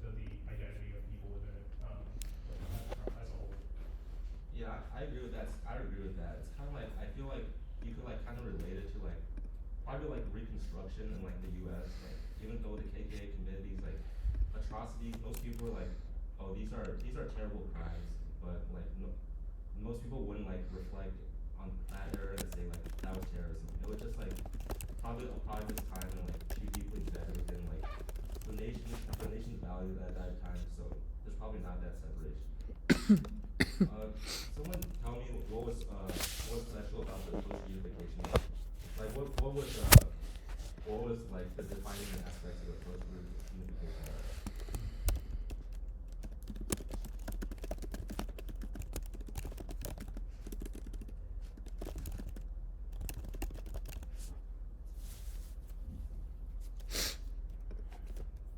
to the identity of people within it as a whole. Yeah, I agree with that. I agree with that. It's kind of like I feel like you could like kind of relate it to like probably like Reconstruction in like the U.S. Like even though the KKK committed these like atrocities, most people were like, oh these are terrible crimes, but like no, most people wouldn't like reflect on that era and say like that was terrorism. It was just like probably a product of its time and like too deeply embedded within like the nation's values at that time. So there's probably not that separation. Someone tell me what was special about the post unification? Like what was like the defining aspects of the post unification?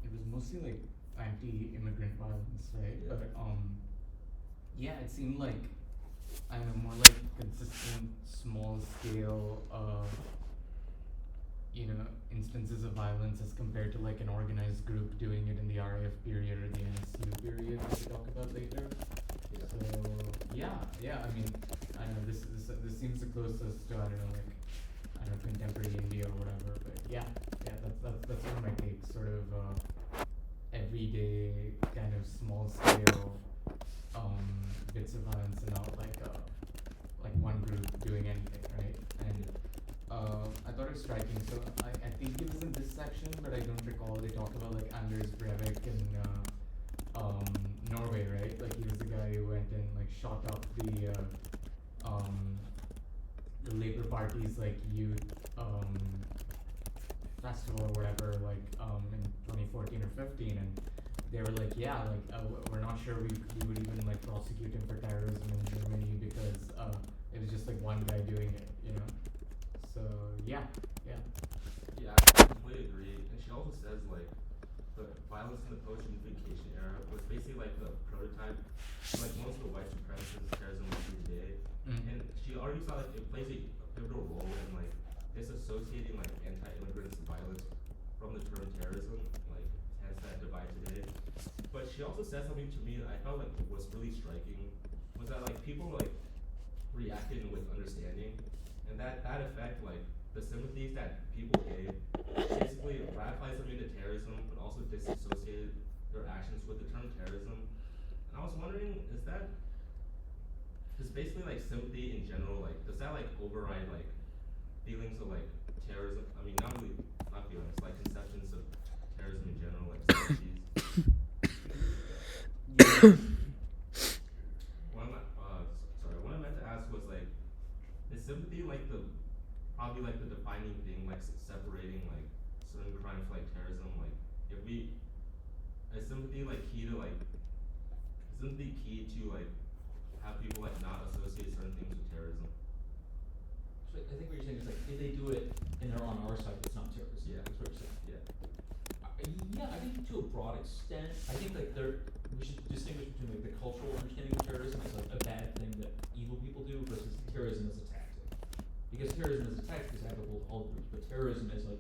It was mostly like anti-immigrant violence, right? Yeah. But yeah, it seemed like I don't know, more like consistent, small scale, instances of violence as compared to like an organized group doing it in the RAF period or the NSU period, which we'll talk about later. Yeah. So yeah. I mean, I know this seems the closest to contemporary India or whatever. But yeah, that's one of my takes. Sort of everyday kind of small scale bits of violence and not like one group doing anything, right? And I thought it was striking. So I think it was in this section, but I don't recall. They talk about like Anders Breivik in Norway, right? Like he was the guy who went and like shot up the Labour Party's like youth festival or whatever, like in 2014 or 15, and they were like, yeah, like we're not sure we would even like prosecute him for terrorism in Germany because it was just like one guy doing it, you know. So yeah. Yeah, I completely agree. And she also says like the violence in the post-unification era was basically like the prototype, like most of the white supremacist terrorism we see today. Mm-hmm. And she argues that like it plays a pivotal role in like disassociating like anti-immigrant violence from the term terrorism, like hence that divide today. But she also said something to me that I felt like was really striking, was that like people like reacted with understanding, and that effect, like the sympathies that people gave, basically radicalized them into terrorism, but also disassociated their actions with the term terrorism. And I was wondering, is basically like sympathy in general, like does that like override like feelings of like terrorism? I mean, not feelings, like conceptions of terrorism in general, like sympathies. What I meant to ask was like, is sympathy like probably like the defining thing, like separating like certain crimes like terrorism? Like, is sympathy like key to like have people like not associate certain things with terrorism? So I think what you're saying is like if they do it and they're on our side, it's not terrorism. Yeah. That's what you're saying. Yeah. Yeah, I think to a broad extent. I think like we should distinguish between like the cultural understanding of terrorism as like a bad thing that evil people do versus terrorism as a tactic. Because terrorism as a tactic is applicable to all groups, but terrorism is like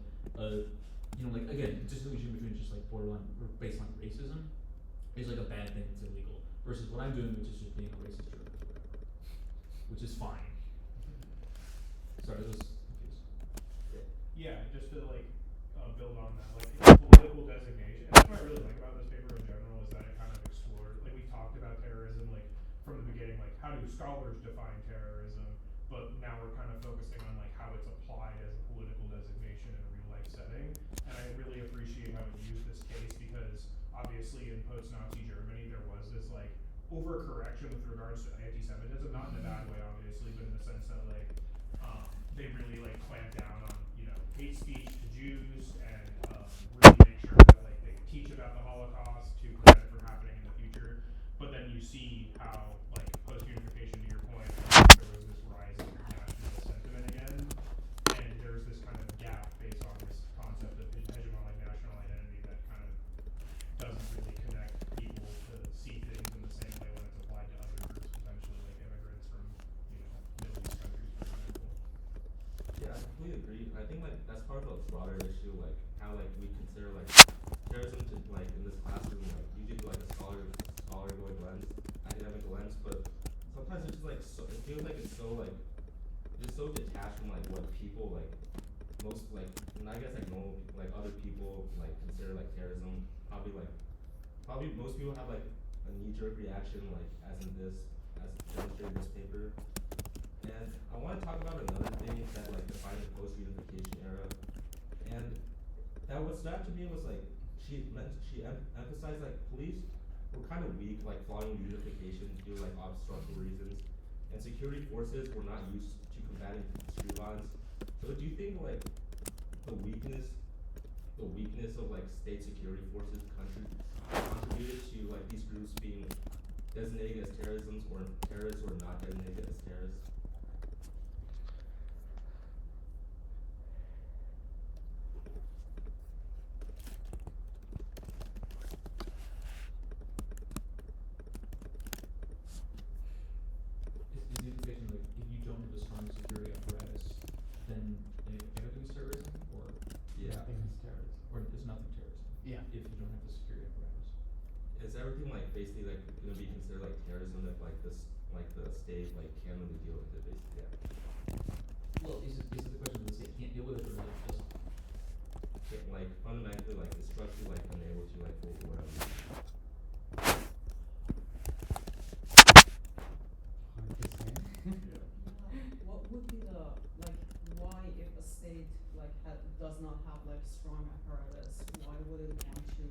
like again, distinguishing between just like borderline or baseline racism is like a bad thing that's illegal versus what I'm doing, which is just being a racist jerk or whatever, which is fine. Sorry, I was confused. Yeah, just to like build on that, like the political designation. And that's what I really like about this paper in general is that it kind of explored, like we talked about terrorism, like from the beginning, like how do scholars define terrorism, but now we're kind of focusing on like how it's applied as a political designation in a real life setting. And I really appreciate how it used this case because obviously in post-Nazi Germany there was this like overcorrection with regards to anti-Semitism, not in a bad way obviously, but in the sense that like they really like clamped down on hate speech to Jews and really make sure that like they teach about the Holocaust to prevent it from happening in the future. But then you see how like post-unification, to your point, there was this rise in national sentiment again, and there's this kind of gap based on this concept of hegemonic national identity that kind of doesn't really connect people to see things in the same way when it's applied to other groups, potentially like immigrants from Middle East countries, for example. Yeah, I completely agree. I think like that's part of a broader issue, like how like we consider like terrorism to like in this classroom, like you like what people like most like, and I guess like normal like other people like consider like terrorism, probably most people have like a knee-jerk reaction like as demonstrated in this paper. And I want to talk about another thing that like defined the post-reunification era, and that what stood out to me was like emphasized like police were kind of weak like following reunification due to like structural reasons, and security forces were not used to combating street violence. So do you think like the weakness of like state security forces contributed to like these groups being designated as terrorism or terrorists or not designated as terrorists? Is the implication like if you don't have a strong security apparatus, then everything is terrorism, or Yeah. Nothing is terrorism. or is nothing terrorism? Yeah. If you don't have the security apparatus. Is everything like basically like gonna be considered like terrorism if like the state like can't really deal with it basically? Yeah. Well, is it the question that the state can't deal with it, or is it just Like fundamentally like it's structurally like unable to like for whatever reason. Hard to say. What would be the, like, why if a state, like, does not have, like, strong apparatus, why would it want to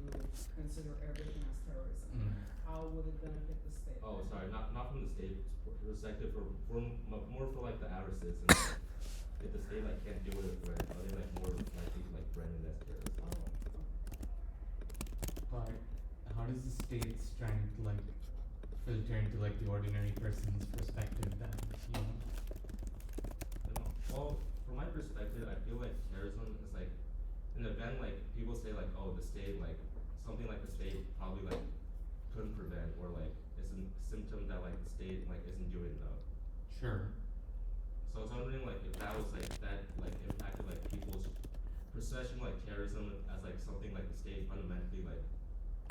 consider everything as terrorism? How would it benefit the state? Oh, sorry, not from the state perspective, more for like the average citizen. If the state like can't deal with it, right, are they like more likely to like brand it as terrorism? Oh, okay. But how does the state strength like filter into like the ordinary person's perspective then, you know? I don't know. Well, from my perspective, I feel like terrorism is like an event like people say like, oh, the state like something like the state probably like couldn't prevent or like is a symptom that like the state like isn't doing enough. Sure. So I was wondering like if that was like that like impacted like people's perception like terrorism as like something like the state fundamentally like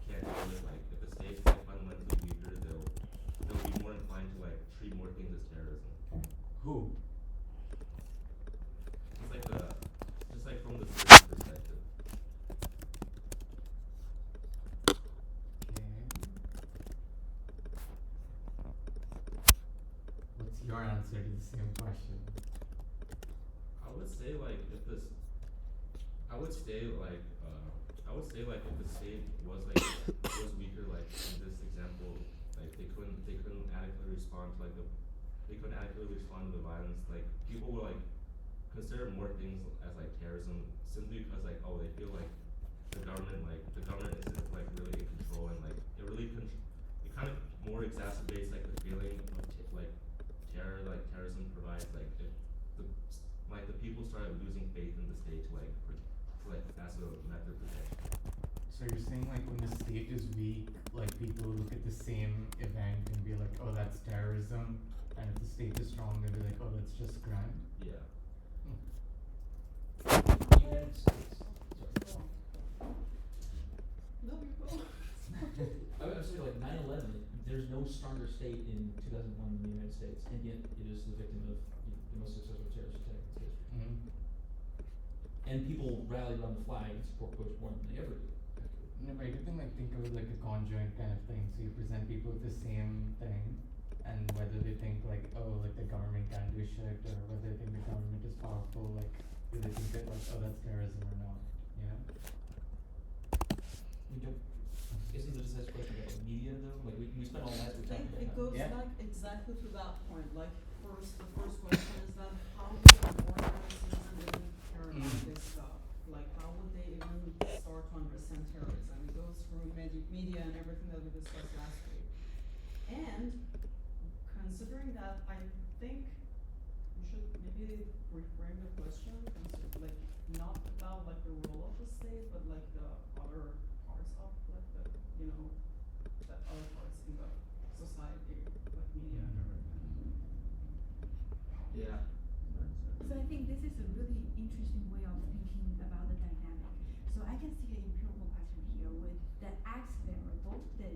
can't deal with. Like if the state's like fundamentally weaker, they'll be more inclined to like treat more things as terrorism. Who? Just like from the citizen perspective. Okay. What's your answer to the same question? I would say like if this, I would say like if the state was weaker like in this example, like they couldn't adequately respond to the violence, like people would like consider more things as like terrorism simply because like oh they feel like the government isn't like really in control, and like it kind of more exacerbates like the feeling of terrorism provides, like if the people started losing faith in the state to as a method of protection. So you're saying like when the state is weak, like people look at the same event and be like, oh, that's terrorism, and if the state is strong, they'll be like, oh, that's just crime. Yeah. United States? Sorry. No, you go. I would say like 9/11, there's no stronger state in 2001 than the United States, and yet it is the victim of the most successful terrorist attack in its history. Mm-hmm. And people rallied around the flag and support Bush more than they ever do. No, but you can like think of it like a conjoint kind of thing. So you present people with the same thing, and whether they think like, oh, like the government can't do shit, or whether they think the government is powerful, like do they think that like, oh, that's terrorism or not? You know? We don't. Isn't the disaster question about the media though? Like we spent all last week I think talking it about goes Yeah. like exactly to that point, like the first question is that how would an ordinary citizen even care about this stuff? Like how would they even start to understand terrorism? It goes through media and everything that we discussed last week. And considering that, I think we should maybe reframe the question, like not about like the role of the state, but like the other parts of like the, you know, the other parts in the society, like media and everything. Yeah. So I think this is a really interesting way of thinking about the dynamic. So I can see an empirical question here with the X variable, the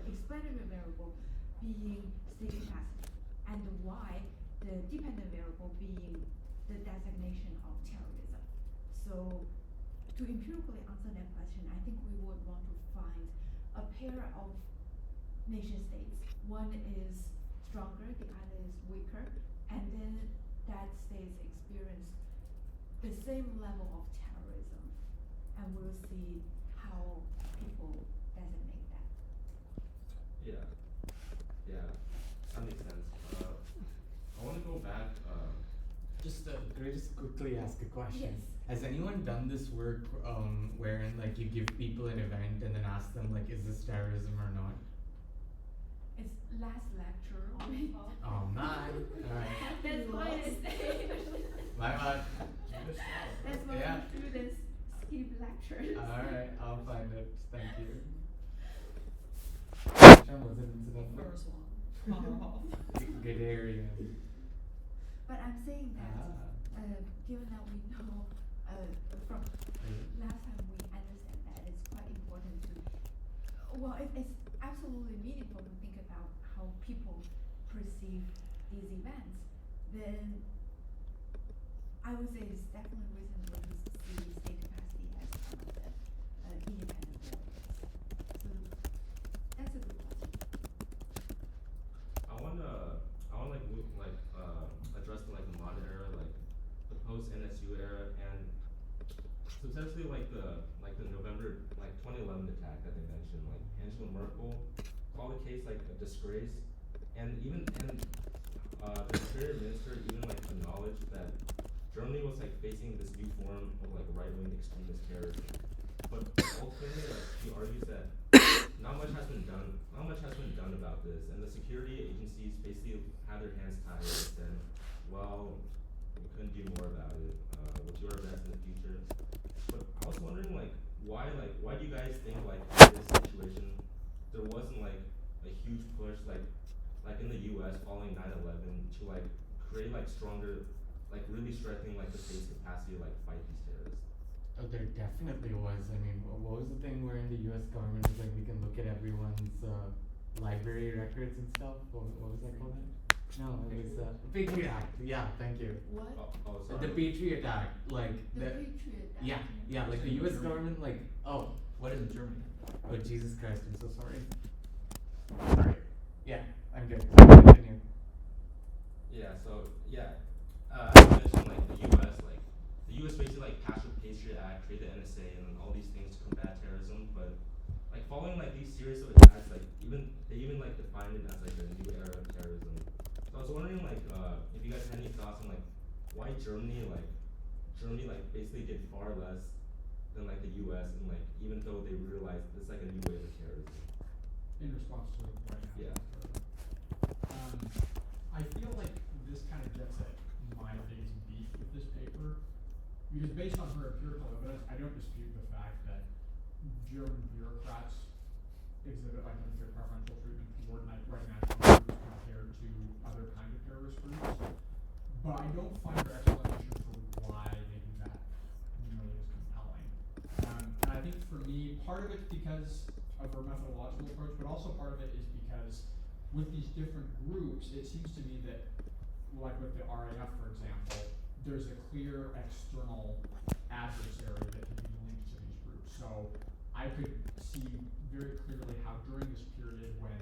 explanatory variable being state capacity, and the Y the dependent variable being the designation of terrorism. So to empirically answer that question, I think we would want to find a pair of nation states. One is stronger, the other is weaker, and then that states experience the same level of terrorism, and we'll see how people designate that. Yeah, that makes sense. I want to go back. Could I just quickly ask a question? Yes. Has anyone done this work wherein like you give people an event and then ask them like, is this terrorism or not? It's last lecture. Oh man. Alright. That's why I say. My bad. That's why Yeah. students skip lectures. Alright, I'll find it. Thank you. Which one was it incident? First one, far off. Good area. But I'm saying that, given that we know from last time we understand that it's quite important to, well, it's absolutely meaningful to think about how people perceive these events, then I would say it's definitely reasonable to see state capacity as one of the independent variables. So that's a good question. I want like move like address the modern era, like the post NSU era, and so essentially like the November 2011 attack that they mentioned, like Angela Merkel called the case like a disgrace, and the interior minister even like acknowledged that Germany was like facing this new form of like right-wing extremist terrorism, but ultimately like she argues that not much has been done about this, and the security agencies basically had their hands tied and said, well, we couldn't do more about it. We'll do our best in the future. But I was wondering why do you guys think like in this situation there wasn't like a huge push like in the US following 9/11 to like create like stronger, like really strengthening like the state's capacity to like fight these terrorists? Oh, there definitely was. I mean, what was the thing where in the U.S. government was like we can look at everyone's library records and stuff? What was that called? No, it was Patriot Act. Yeah, thank you. What? Oh, The sorry. Patriot Act, like The Patriot Act. yeah, like the U.S. government, like What is in Germany? oh Jesus Christ, I'm so sorry. Sorry. Yeah, I'm good. Continue. Yeah, so yeah, as you mentioned, like the U.S. basically like passed the Patriot Act, created the NSA, and all these things to combat terrorism. But like following like these series of attacks, like they even like defined it as like a new era of terrorism. So I was wondering like if you guys had any thoughts on like why Germany basically did far less than like the U.S. and like even though they realized it's like a new wave of terrorism. In response to right now. Yeah. I feel like this kind of gets at my biggest beef with this paper, because based on her empirical evidence, I don't dispute the fact that German bureaucrats exhibit like unfair preferential treatment toward right national groups compared to other kinds of terrorist groups. But I don't find her explanation for why they do that nearly as compelling. And I think for me, part of it's because of her methodological approach, but also part of it is because with these different groups, it seems to me that, like with the RAF, for example, there's a clear external adversary that can be linked to these groups. So I could see very clearly how during this period when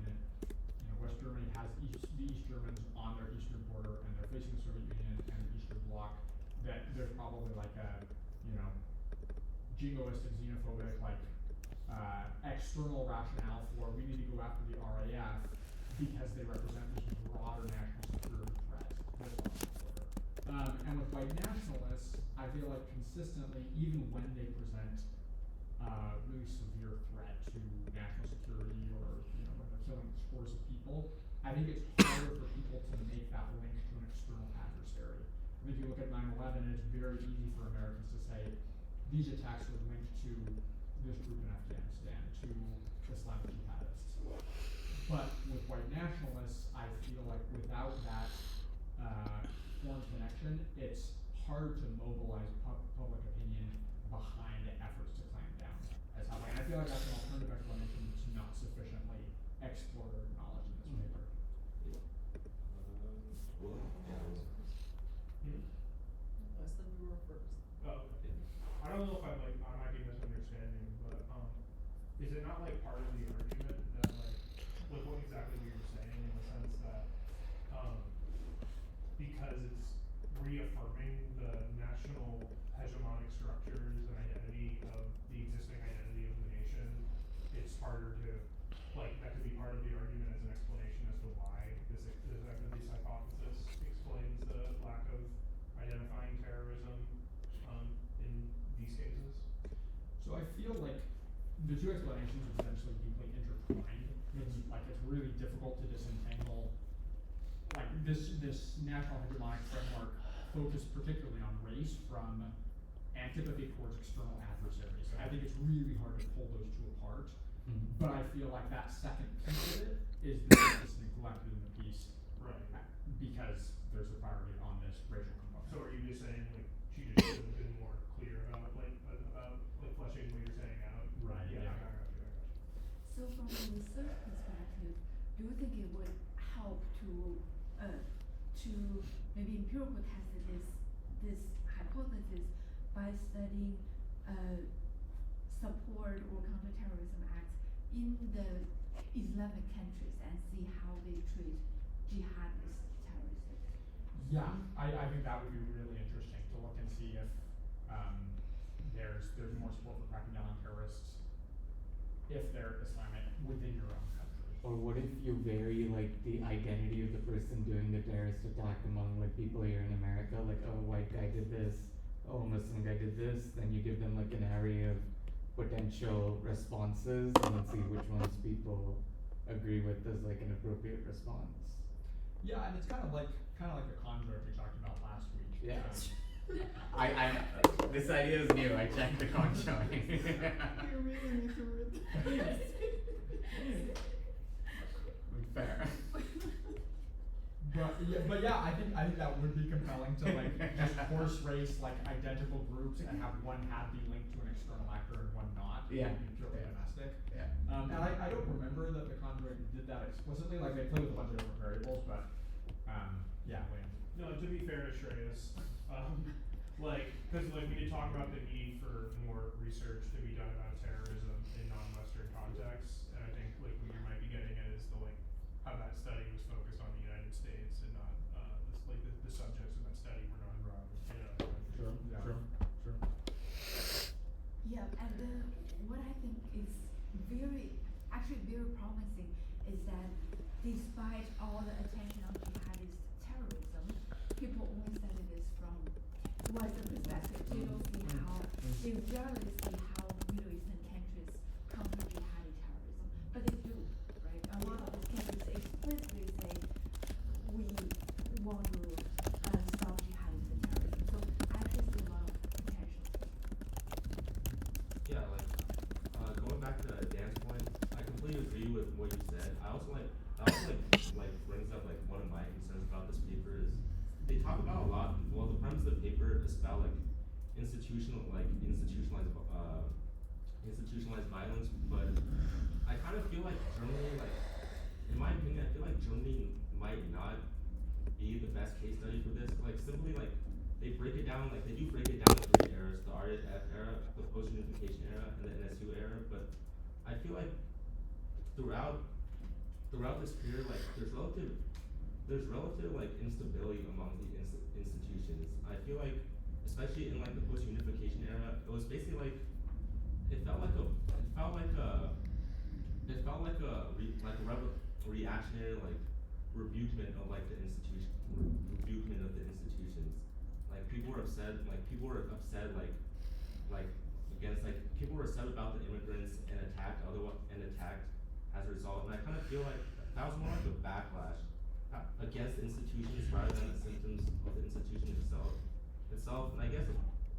West Germany has the East Germans on their eastern border and they're facing the Soviet Union and the Eastern Bloc, that there's probably like a jingoistic, xenophobic, like external rationale for we need to go after the RAF because they represent this broader national security threat. And with white nationalists, I feel like consistently, even when they present really severe threat to national security or when they're killing scores of people, I think it's harder for people to make that link to an external adversary. I think if you look at 9/11, it's very easy for Americans to say these attacks were linked to this group in Afghanistan, to Islamic jihadists. But with white nationalists, I feel like without that foreign connection, it's hard to mobilize public opinion behind efforts to clamp down as how. And I feel like that's an alternative explanation to not sufficiently explored or acknowledged in this paper. Well, yeah, don't know if I might be misunderstanding, but, is it not like part of the argument that like what exactly what you're saying in the sense that, because it's reaffirming the national hegemonic structures and identity of the existing identity of the nation, it's harder to, like, that could be part of the argument as an explanation as to why this hypothesis explains the lack of identifying terrorism, in these cases. So I feel like the two explanations are potentially deeply intertwined. It's really difficult to disentangle like this national hegemonic framework focused particularly on race from antipathy towards external adversaries. So I think it's really hard to pull those two apart. Mm-hmm. But I feel like that second piece of it is the most neglected in the piece. Right. Because there's a priority on this racial component. So are you just saying like she just should have been more clear about fleshing what you're saying out? Right, Yeah. yeah. I got you. So from a research perspective, do you think it would help to maybe empirical test this hypothesis by studying support or counterterrorism acts in the Islamic countries and see how they treat jihadist terrorism? Yeah, I think that would be really interesting to look and see if there's more support for cracking down on terrorists if they're Islamic within your own country. Or what if you vary like the identity of the person doing the terrorist attack among like people here in America? Like, oh, a white guy did this, oh, a Muslim guy did this. Then you give them like an array of potential responses and then see which ones people agree with as like an appropriate response. Yeah, and it's kind of like the conjoint we talked about last week. Yeah. I this idea is new. I checked the conjoint. You really need to read this. Fair. But yeah, I think that would be compelling to like just horse race like identical groups and have one have be linked to an external actor and one not. Yeah. Be purely domestic. Yeah. And I don't remember that the conjoint did that explicitly. Like they play with a bunch of different variables, but yeah. Wayne. No, to be fair to Shreyas, cause like we did talk about the need for more research to be done about terrorism in non-Western contexts, and I think like what you might be getting at is how that study was focused on the United States and not, the subjects of that study were not in other countries. True. Yeah. True. Yeah, and what I think is very promising is that despite all the attention on jihadist terrorism, people only study this from Western perspective. They don't see how, they rarely see how Middle Eastern countries counter jihadi terrorism, but they do, right? A lot of these countries explicitly say, we want to stop jihadist terrorism. So I actually see a lot of potential. Yeah, going back to Dan's point, I completely agree with what you said. I also brings up one of my concerns about this paper is they talk about a lot. Well, the premise of the paper is about institutionalized violence, but I kind of feel like Germany, in my opinion, I feel like Germany might not be the best case study for this. They break it down, they do break it down in three eras: the RAF era, the post-unification era, and the NSU era. But I feel like throughout this period, there's relative instability among the institutions. I feel like, especially in the post-unification era, it was basically it felt like a reactionary rebukement of the institution, rebukement of the institutions. People were upset people were upset about the immigrants and attacked as a result. And I kind of feel like that was more like a backlash against institutions rather than the symptoms of the institution itself. And I guess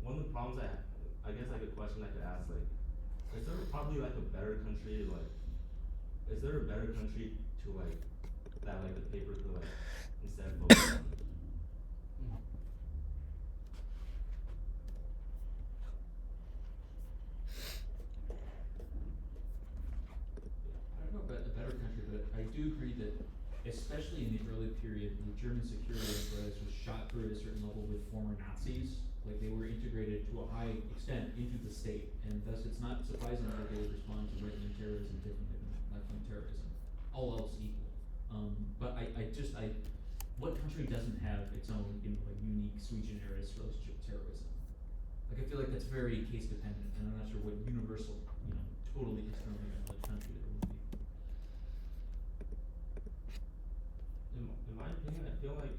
one of the problems a question I could ask, is there probably a better country, is there a better country to that the paper could instead focus on? I don't know about a better country, but I do agree that, especially in the early period, the German security apparatus was shot through at a certain level with former Nazis, Like they were integrated to a high extent into the state, and thus it's not surprising that they would respond to right-wing terrorism differently than left-wing terrorism, all else equal. But what country doesn't have its own, like unique sui generis relationship with terrorism? Like I feel like that's very case dependent, and I'm not sure what universal, totally externally valid country there would be. In my opinion, I feel like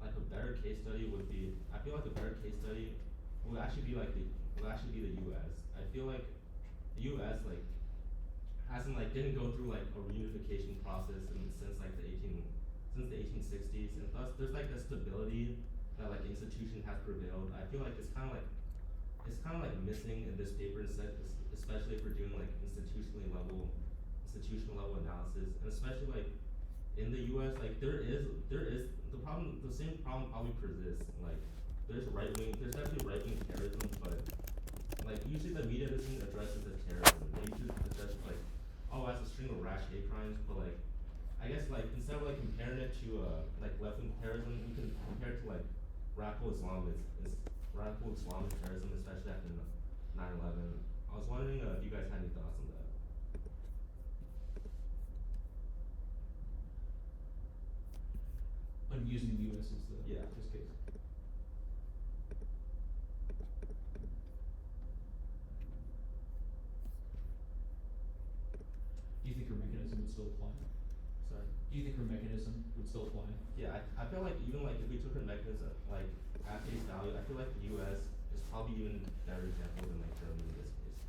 a better case study would be, I feel like a better case study would actually be the US. I feel like the US didn't go through like a reunification process since the 1860s, and thus there's like a stability that like institution has prevailed. I feel like it's kind of like missing in this paper, especially if we're doing like institutional level analysis, and especially like in the US, like there is the same problem probably persists. Like there's definitely right wing terrorism, but like usually the media doesn't address it as terrorism. They usually address it like, oh, as a string of rash hate crimes, but like I guess like instead of like comparing it to like left wing terrorism, we can compare it to like radical Islamic terrorism, especially after 9/11. I was wondering if you guys had any thoughts on that. On using the US as Yeah. this case. Do you think her mechanism would still apply? Sorry. Do you think her mechanism would still apply? Yeah, I feel like even like if we took her mechanism like at face value, I feel like the US is probably even better example than like Germany in this case.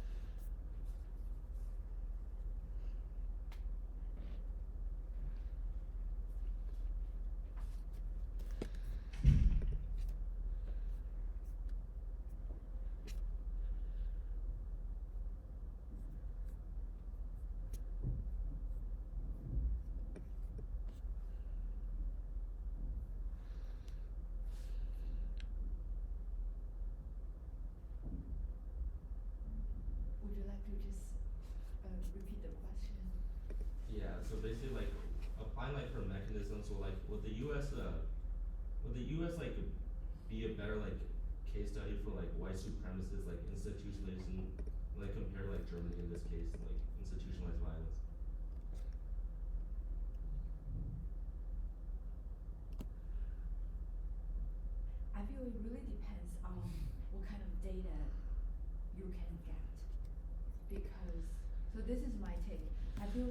Would you like to just repeat the question? Yeah, so basically like applying like her mechanisms, so like would the US like be a better like case study for like white supremacists like institutionalization, like compared to like Germany in this case, like institutionalized violence? I feel it really depends on what kind of data you can get. Because, so this is my take. I feel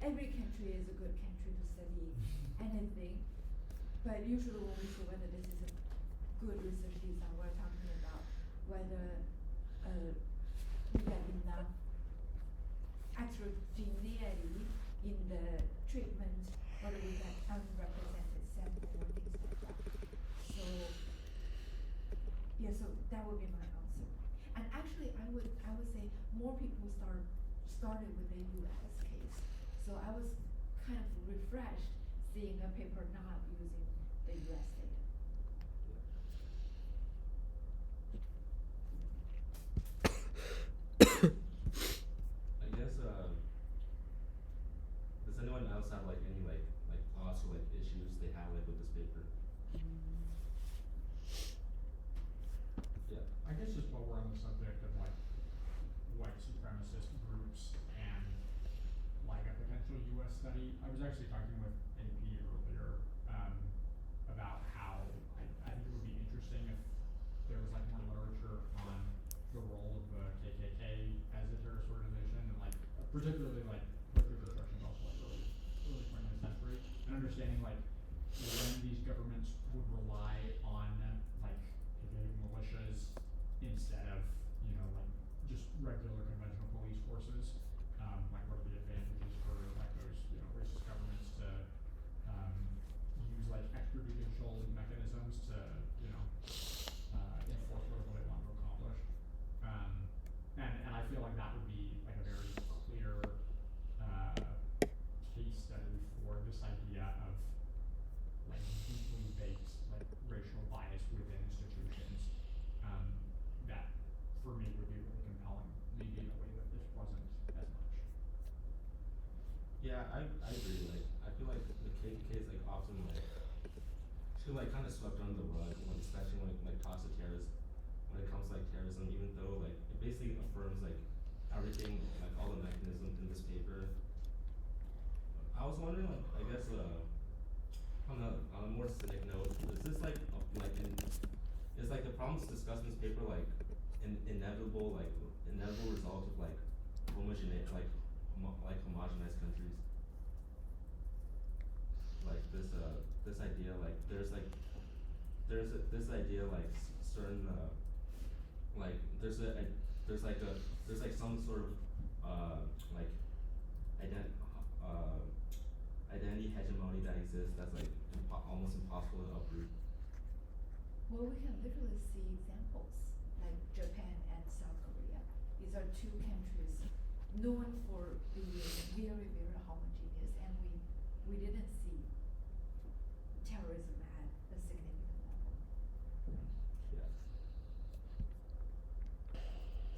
every country is a good country to study anything, but usually when we say whether this is a good research design, we're talking about whether we get enough heterogeneity in the treatment, whether we get unrepresented sample or things like that. So, yeah, so that would be my answer. And actually, I would say more people started with the US case. So I was kind of refreshed seeing a paper not using the US data. I guess does anyone else have like any like thoughts or like issues they have like with this paper? Yeah. I guess just while we're on the subject of like white supremacist groups and like a potential US study, I was actually talking with AP earlier about how I think it would be interesting if there was like more literature on the role of the KKK as a terrorist organization, and like particularly like with Reconstruction, but also like early 20th century, and understanding like when these governments would rely on like KKK militias instead of like just regular conventional police forces. Like what are the advantages for like those racist governments to use like extrajudicial mechanisms to enforce whatever they want to accomplish. And I feel like that would be like a very clear case study for this idea of like deeply baked like racial bias within institutions. That for me would be really compelling, maybe in a way that this wasn't as much. Yeah, I agree. Like I feel like the KKK is like often like kind of swept under the rug, like, especially when like talks to like terrorism, even though like it basically affirms like everything, like all the mechanisms in this paper. I was wondering, like, I guess, on a more cynic note, is this like, is like the problems discussed in this paper like inevitable result of like homogenized countries? Like this idea, like this idea like certain like there's some sort of like identity hegemony that exists that's like almost impossible to uproot. Well, we can literally see examples like Japan and South Korea. These are two countries known for being very, very homogeneous, and we didn't see terrorism at a significant level. Yeah.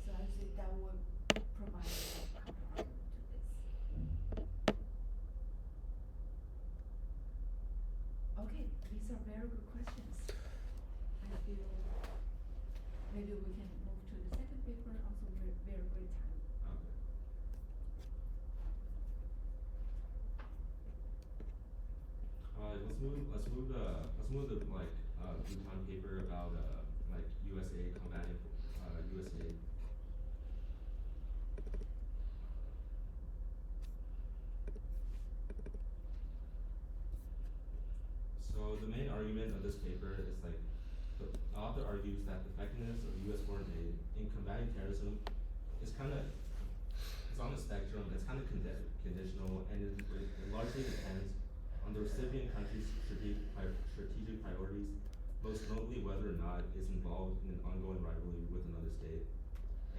So I think that would provide a counter argument to this. Okay, these are very good questions. I feel maybe we can move to the second paper, also very, very great time. Okay. Let's move the Bhutan paper about like USA combating USA. So the main argument of this paper is like the author argues that the effectiveness of U.S. foreign aid in combating terrorism is it's on a spectrum. It's kind of conditional, and it largely depends on the recipient country's strategic priorities, most notably whether or not it's involved in an ongoing rivalry with another state.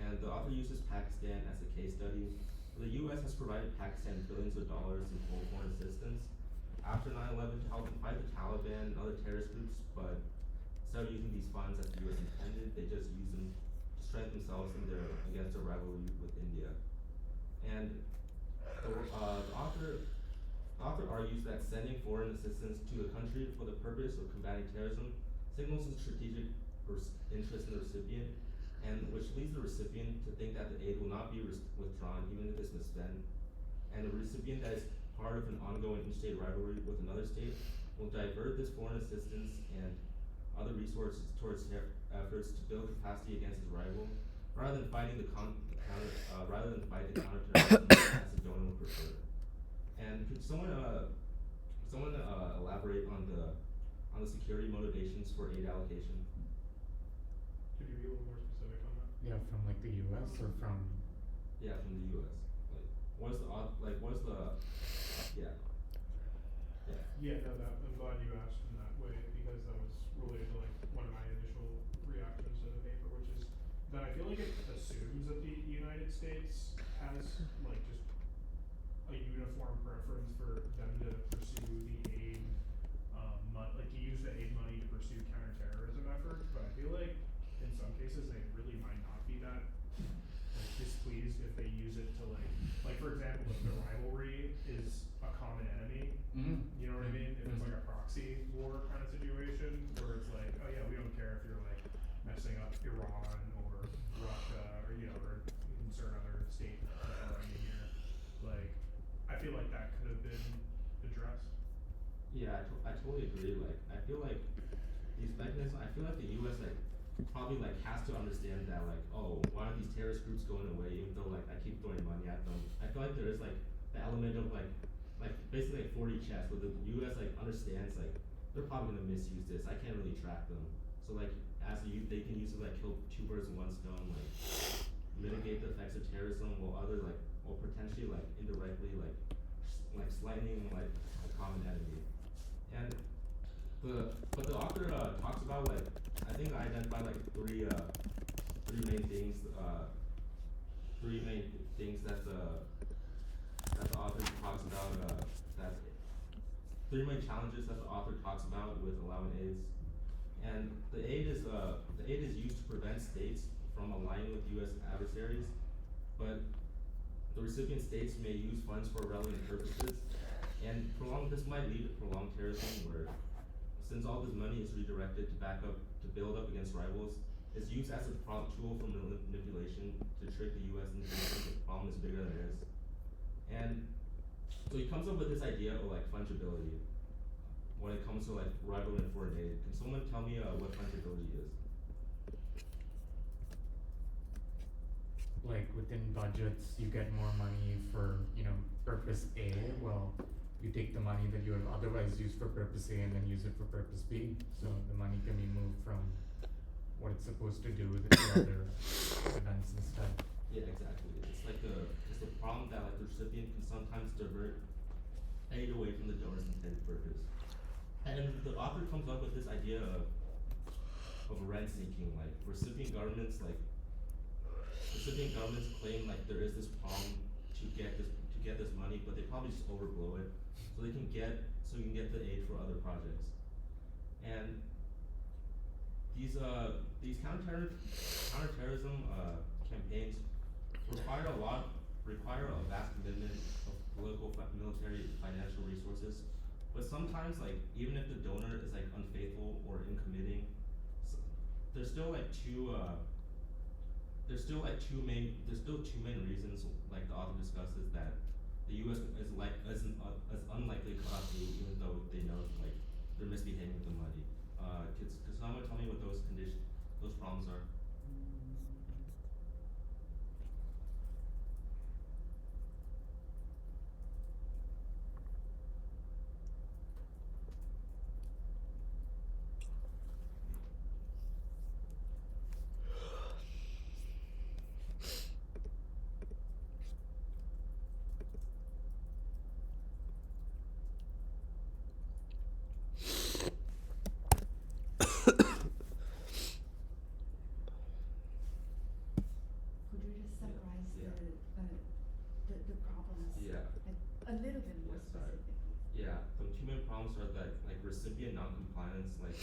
And the author uses Pakistan as a case study. The U.S. has provided Pakistan billions of dollars in foreign assistance after 9/11 to help them fight the Taliban and other terrorist groups, but instead of using these funds as the U.S. intended, they just use them to strengthen themselves against their rivalry with India. And the author argues that sending foreign assistance to a country for the purpose of combating terrorism signals a strategic interest in the recipient, and which leads the recipient to think that the aid will not be withdrawn even if it's misspent. And the recipient that is part of an ongoing interstate rivalry with another state will divert this foreign assistance and other resources towards efforts to build capacity against his rival, rather than fight the counterterrorism as the donor would prefer. And could someone elaborate on the security motivations for aid allocation? Could you be a little more specific on that? Yeah, from like the US or from Yeah, from the U.S. Yeah, no, I'm glad you asked in that way, because that was related to like one of my initial reactions to the paper, which is that I feel like it assumes that the United States has like just a uniform preference for them to pursue the aid, like to use the aid money to pursue counterterrorism efforts, but I feel like in some cases they really might not be that like displeased if they use it to like for example, if the rivalry is a common enemy, you know what I mean? If it's like a proxy war kind of situation where it's like, oh yeah, we don't care if you're like messing up Iran or Russia or or insert other state in here. Like, I feel like that could have been addressed. Yeah, I totally agree. Like, I feel like these mechanisms. I feel like the U.S. probably has to understand that oh, why are these terrorist groups going away even though I keep throwing money at them. I feel like there is the element of basically 4D chess where the U.S. understands they're probably gonna misuse this. I can't really track them. So as a youth, they can use it kill two birds with one stone, mitigate the effects of terrorism while or potentially indirectly slightening a common enemy. And but the author talks about I think I identified three main things that the author talks about three main challenges that the author talks about with allowing aids. And the aid is used to prevent states from aligning with U.S. adversaries, but the recipient states may use funds for relevant purposes, and this might lead to prolonged terrorism where, since all this money is redirected to build up against rivals, is used as a tool for manipulation to trick the U.S. into thinking the problem is bigger than it is. And so he comes up with this idea of like fungibility when it comes to like rival and foreign aid. Can someone tell me what fungibility is? Like within budgets, you get more money for, purpose A. Well, you take the money that you would have otherwise used for purpose A and then use it for purpose B. So the money can be moved from what it's supposed to do to other events instead. Yeah, exactly. It's the problem that like the recipient can sometimes divert aid away from the donor's intended purpose. And the author comes up with this idea of rent seeking, like recipient governments claim like there is this problem to get this money, but they probably just overblow it so you can get the aid for other projects. And these counterterrorism campaigns require a vast commitment of political, military, financial resources. But sometimes, like even if the donor is like unfaithful or uncommitting, there's still two main reasons, like the author discusses, that the U.S. is unlikely to cut off aid even though they know like they're misbehaving with the money. Could someone tell me what those problems are? Could you just summarize Yeah. the problems? Yeah. A little bit more Yes, sorry. specifically? Yeah, the two main problems are that like recipient non-compliance, like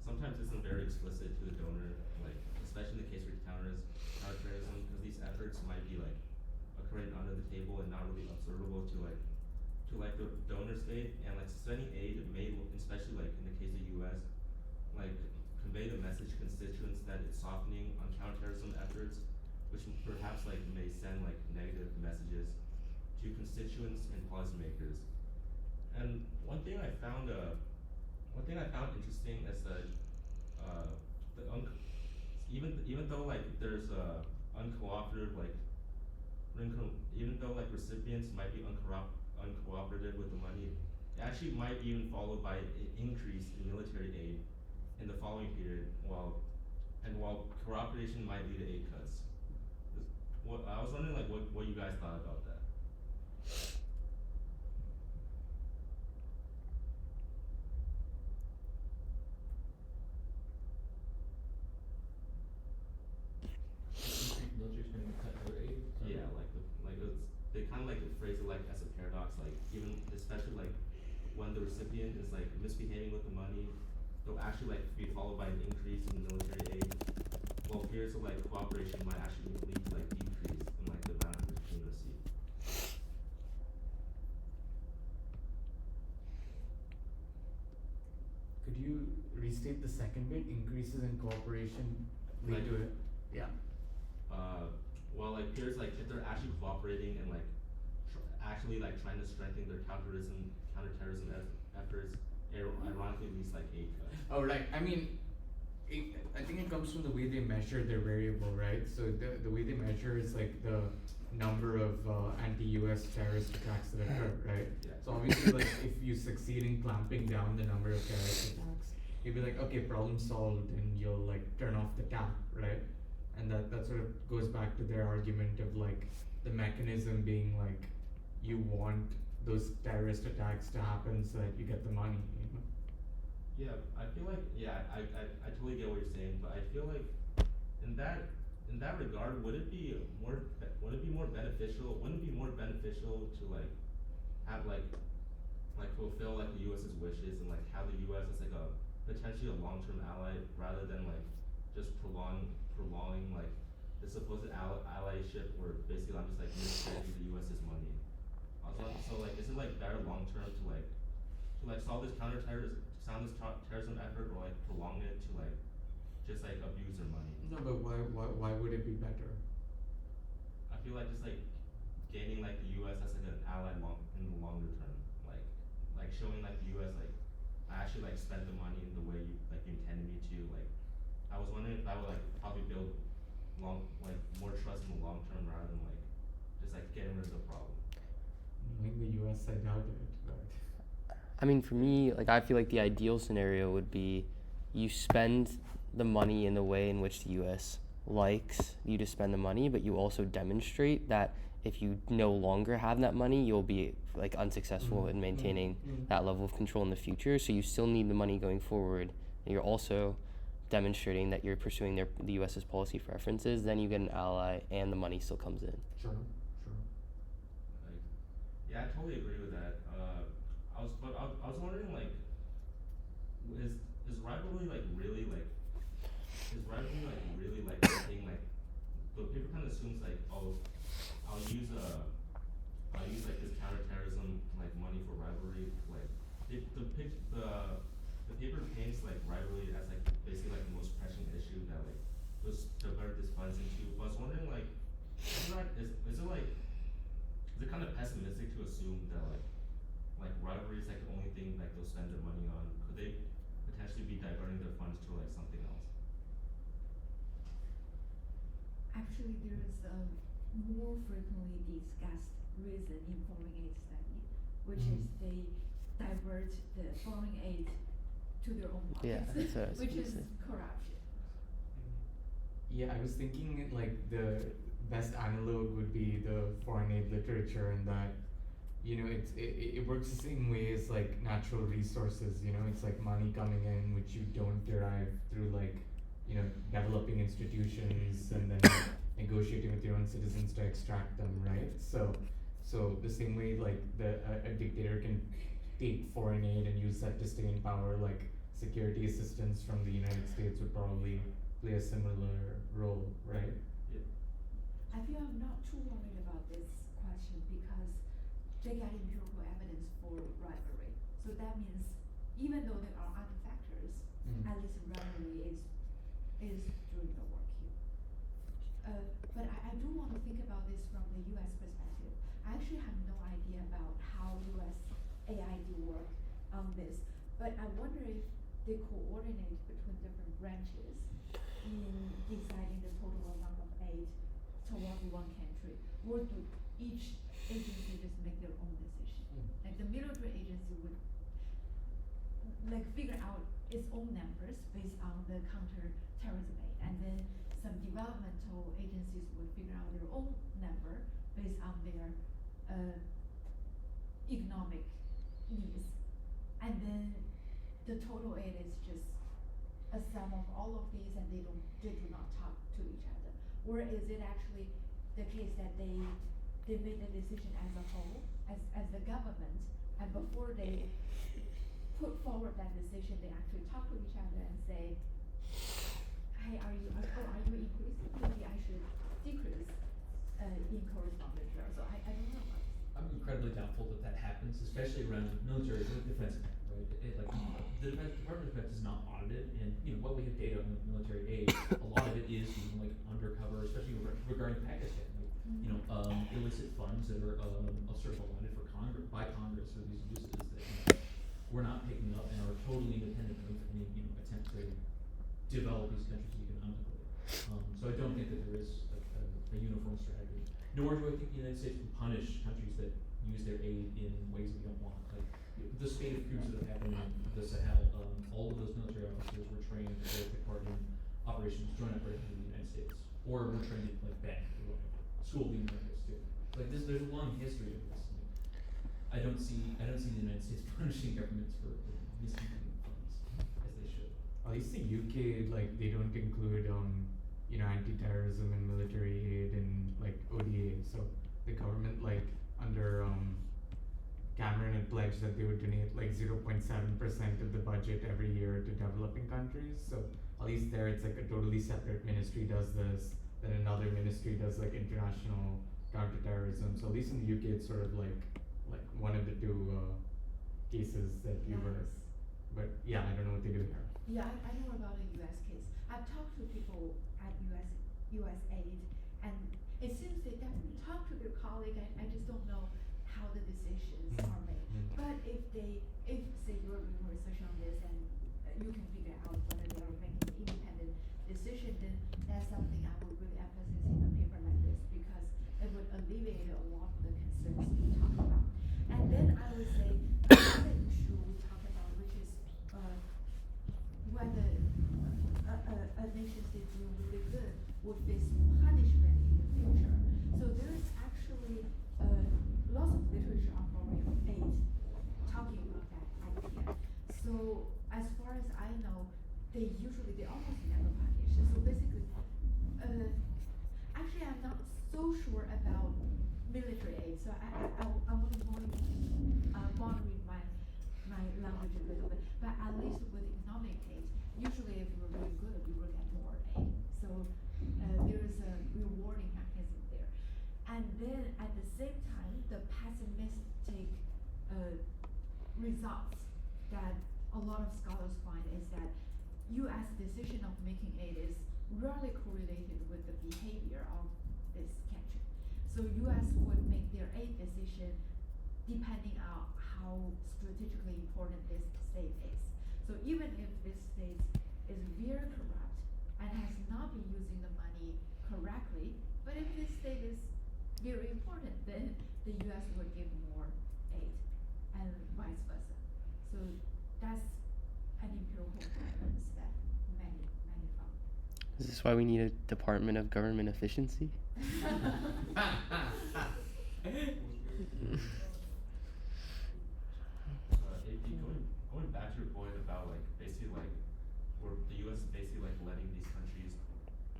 sometimes isn't very explicit to the donor, like especially in the case of counterterrorism, because these efforts might be like occurring under the table and not really observable to the donor state, and like suspending aid may, especially like in the case of the U.S., like convey the message to constituents that it's softening on counterterrorism efforts, which perhaps like may send like negative messages to constituents and policymakers. And one thing I found interesting is that even though like there's uncooperative like even though like recipients might be uncooperative with the money, it actually might be even followed by an increase in military aid in the following period, while cooperation might lead to aid cuts. I was wondering like what you guys thought about that. Military spending to cut other aid? Yeah, they kind of like phrase it like as a paradox, like even especially like when the recipient is like misbehaving with the money, they'll actually like be followed by an increase in military aid, while periods of like cooperation might actually lead to like decrease in like the amount of receipt. Could you restate the second bit? Increases in cooperation lead Like- to it? Yeah. Well, like periods like if they're actually cooperating and like actually like trying to strengthen their counterterrorism efforts, ironically leads like aid cuts. Oh, right. I mean, I think it comes from the way they measure their variable, right? So the way they measure is like the number of anti-US terrorist attacks that occur, right? Yeah. So obviously, like if you succeed in clamping down the number of terrorist attacks, you'll be like, okay, problem solved, and you'll like turn off the tap, right? And that sort of goes back to their argument of like the mechanism being like you want those terrorist attacks to happen so that you get the money, you know? Yeah, I feel like I totally get what you're saying, but I feel like in that regard, would it be more beneficial? Wouldn't it be more beneficial to like have like fulfill like the U.S.'s wishes and like have the U.S. as like a potentially a long-term ally rather than like just prolonging like the supposed allyship, where basically I'm just like misspending the U.S.'s money. So like, is it like better long-term to solve this terrorism effort, or like prolong it to just like abuse their money. No, but why would it be better? I feel like just like gaining like the U.S. as like an ally in the longer term, like showing like the U.S. like I actually like spent the money in the way you intended me to. Like I was wondering if that would like probably build more trust in the long term rather than like just like getting rid of the problem. Knowing the US, I doubt it, but I mean, for me, like I feel like the ideal scenario would be you spend the money in the way in which the U.S. likes you to spend the money, but you also demonstrate that if you no longer have that money, you'll be like unsuccessful in maintaining that level of control in the future. So you still need the money going forward, and you're also demonstrating that you're pursuing the U.S.'s policy preferences. Then you get an ally, and the money still comes in. Sure. Like, yeah, I totally agree with that. I was wondering like, is rivalry like really like, something like, the paper kind of assumes like, oh, I'll use like this counterterrorism like money for rivalry. Like, the paper paints like rivalry as like basically like the most pressing issue that like was divert this funds into. But I was wondering like, is it kind of pessimistic to assume that like rivalry is like the only thing like they'll spend their money on? Could they potentially be diverting their funds to like something else? Actually, there is a more frequently discussed reason in foreign aid study, which is they divert the foreign aid to their own Yeah, pockets, that's what I was which gonna is say. corruption. Yeah, I was thinking like the best analog would be the foreign aid literature, and that it works the same way as like natural resources. It's like money coming in which you don't derive through like developing institutions and then negotiating with your own citizens to extract them, right? So the same way like a dictator can take foreign aid and use that to stay in power, like security assistance from the United States would probably play a similar role, right? I feel I'm not too worried about this question because they got empirical evidence for rivalry. So that means even though there are other factors, at least rivalry is doing the work here. But I do want to think about this from the US perspective. I actually have no idea about how US AID work on this, but I wonder if they coordinate between different branches in deciding the total amount of aid towards one country, or do each agency just make their own decision? Like the military agency would like figure out its own numbers based on the counter-terrorism aid, and then some developmental agencies would figure out their own number based on their economic needs, and then the total aid is just a sum of all of these, and they do not talk to each other. Or is it actually the case that they made the decision as a whole, as the government, and before they put forward that decision, they actually talk to each other and say, hey, are you increasing? Maybe I should decrease in corresponding terms. So I don't know about this. I'm incredibly doubtful that happens, especially around military defense, right? The Department of Defense is not audited, and while we have data on military aid, a lot of it is even like undercover, especially regarding Pakistan. Illicit funds that are sort of allotted by Congress for these uses that we're not picking up and are totally independent of any attempt to develop these countries economically. So I don't think that there is a uniform strategy. Nor do I think the United States would punish countries that use their aid in ways we don't want. Like the spate of coups that have happened in the Sahel, all of those military officers were trained to take part in joint operations in the United States, or were trained at like BAC or School of the Americas too. Like there's a long history of this. I don't see the United States punishing governments for misusing funds as they should. At least the UK, like they don't include anti-terrorism and military aid and like ODA. So the government like under Cameron had pledged that they would donate like 0.7% of the budget every year to developing countries. So at least there it's like a totally separate ministry does this, then another ministry does like international counterterrorism. So at least in the UK it's sort of like one of the two cases that you were, but yeah, I don't know what they do here. Yeah, I know about the US case. I I've talked to people at USAID, and it seems they definitely talk to their colleague. I just don't know how the decisions are made. But if say you're doing research on this and you can figure out whether they are making an independent decision, then that's something I would really emphasize in a paper like this, because it would alleviate a lot of the concerns we talked about. And then I would say another issue we talked about, which is whether a nation state doing really good would face punishment in the future. So there is actually lots of literature on foreign aid talking about that idea. So as far as I know, they almost never punish. So basically, actually I'm not so sure about military aid. So I would moderate my language a little bit. But at least with economic aid, usually if you're really good, you will get more aid. So there is a rewarding mechanism there. And then at the same time, the pessimistic results that a lot of scholars find is that U.S. decision of making aid is rarely correlated with the behavior of this country. So U.S. would make their aid decision depending on how strategically important this state is. So even if this state is very corrupt and has not been using the money correctly, but if this state is very important, then the U.S. would give more aid, and vice versa. So that's an empirical evidence that many found. Is this why we need a Department of Government Efficiency? AP, going back to your point about like basically like where the U.S. is basically like letting these countries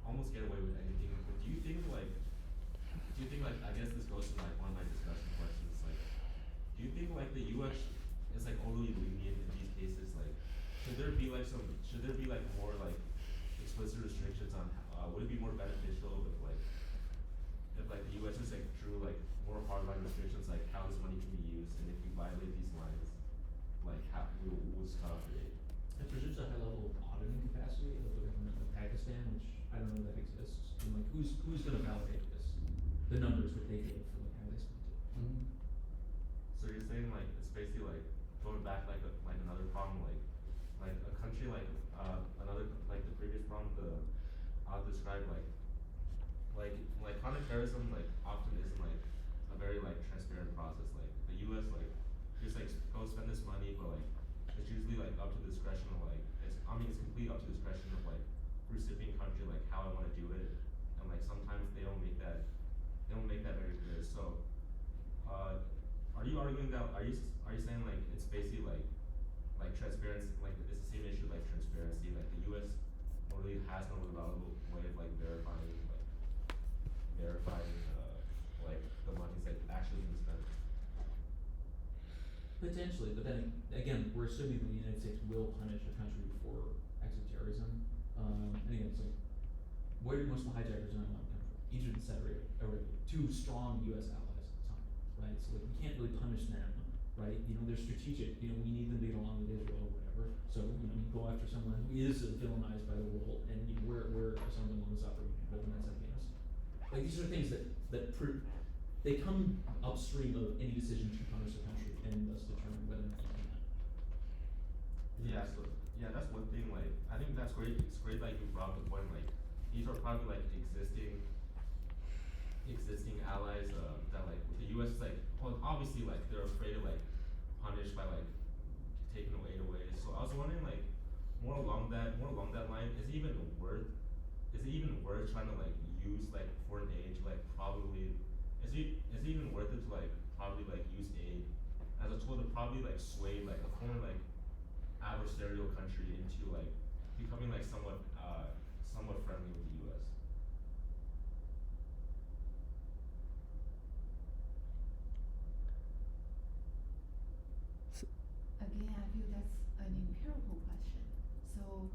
almost get away with anything. But do you think like I guess this goes to like one of my discussion questions, like do you think like the U.S. is like overly lenient in these cases? Like should there be like more like explicit restrictions on would it be more beneficial if like the U.S. just like drew like more hardline restrictions, like how this money can be used, and if you violate these lines, like how we'll stop it. If there's just a high level of auditing capacity of the government of Pakistan, which I don't know that exists, and like who's gonna validate this? The numbers that they give for like how they spent it. So you're saying like it's basically like going back like another problem, like a country like another like the previous problem, I'll describe like counterterrorism like often isn't like a very like transparent process. Like the U.S. like just like go spend this money, but like it's usually like up to the discretion of like it's complete up to the discretion of like recipient country like how I want to do it, and like sometimes they don't make that very clear. So are you arguing that are you saying like it's basically like transparency, like it's the same issue like transparency, like the U.S. really has no reliable way of like verifying like the money's like actually being spent? Potentially, but then again, we're assuming that the United States will punish a country for acts of terrorism. And again, it's like, where do most of the hijackers in Iran come from? Egypt and Saudi Arabia, two strong U.S. allies at the time, right? So like, we can't really punish them, right? You know, they're strategic. You know, we need them to get along with Israel or whatever. So you know, you go after someone who is villainized by the world, and you know, where are some of the ones operating? Loben and Sels. Like these are things that they come upstream of any decision to punish a country and thus determine whether or not you can. Yeah, so yeah, that's one thing. Like I think that's great. It's great that you brought up the point. Like these are probably like existing allies that like the U.S. is like, well, obviously like they're afraid of like punished by like taking away. So I was wondering like more along that line, is it even worth trying to like use like foreign aid to like probably is it even worth it to like probably like use aid as a tool to probably like sway like a former like adversarial country into like becoming like somewhat friendly with the U.S. Again, I feel that's an empirical question. So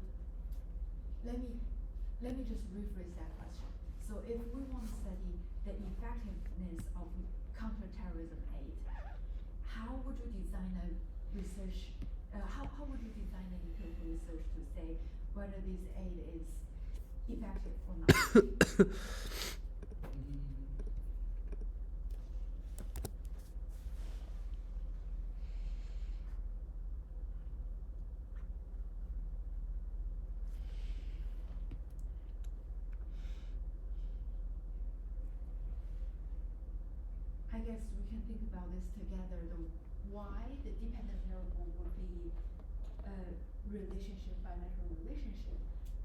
let me just rephrase that question. So if we want to study the effectiveness of counterterrorism aid, how would you design a research? How would you design an empirical research to say whether this aid is effective or not. I guess we can think about this together, why the dependent variable would be a relationship, bilateral relationship,